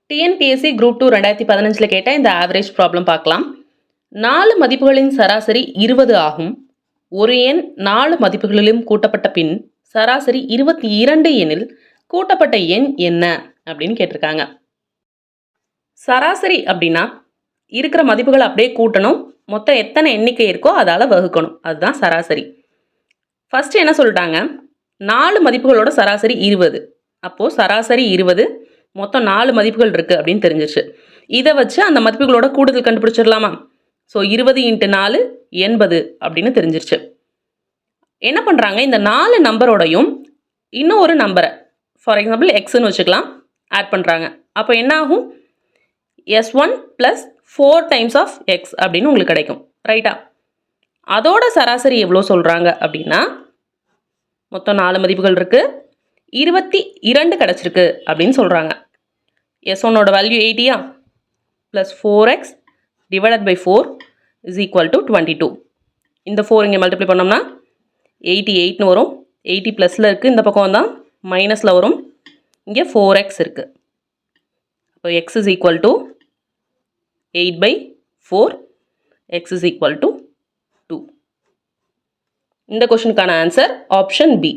TNPSC group 2 2015 கேட்ட இந்த average problem பார்க்கலாம். 4 மதிப்புகளின் சராசரி 20 ஆகும். ஒரு எண் 4 மதிப்புகளிலும் கூட்டப்பட்ட பின் சராசரி 22 எனில் கூட்டப்பட்ட எண் என்ன அப்படின்னு கேட்டிருக்காங்க. சராசரி அப்படின்னா இருக்கிற மதிப்புகளை அப்படியே கூட்டணும், மொத்தம் எத்தனை எண்ணிக்கை இருக்கோ அதால் வகுக்கணும், அதுதான் சராசரி. ஃபர்ஸ்ட் என்ன சொல்லிட்டாங்க, 4 மதிப்புகளோட சராசரி 20. அப்போது சராசரி 20, மொத்தம் 4 மதிப்புகள் இருக்குது அப்படின்னு தெரிஞ்சிச்சு. இதை வச்சு அந்த மதிப்புகளோட கூடுதல் கண்டுபிடிச்சிடலாமா? ஸோ 20 × 4 80 அப்படின்னு தெரிஞ்சிருச்சு. என்ன பண்ணுறாங்க, இந்த 4 நம்பரோடையும் இன்னும் ஒரு நம்பரை, ஃபார் எக்ஸாம்பிள் எக்ஸ்ன்னு வச்சுக்கலாம், ஆட் பண்ணுறாங்க. அப்போ என்ன ஆகும், S1 + 4 டைம்ஸ் ஆஃப் எக்ஸ் அப்படின்னு உங்களுக்கு கிடைக்கும், ரைட்டா? அதோட சராசரி எவ்வளோ சொல்கிறாங்க அப்படின்னா, மொத்தம் 4 மதிப்புகள் இருக்குது, 22 கிடச்சிருக்கு அப்படின்னு சொல்கிறாங்க. S1ஓட வேல்யூ 80 + 4x / 4 = 22. இந்த 4 இங்கே மல்டிப்ளை பண்ணோம்னா 88ன்னு வரும். 80 ப்ளஸில் இருக்குது, இந்த பக்கம் வந்தால் மைனஸில் வரும். இங்கே 4x இருக்குது. இப்போ x = 8/4, x = 2. இந்த கொஷனுக்கான ஆன்சர் ஆப்ஷன் பி.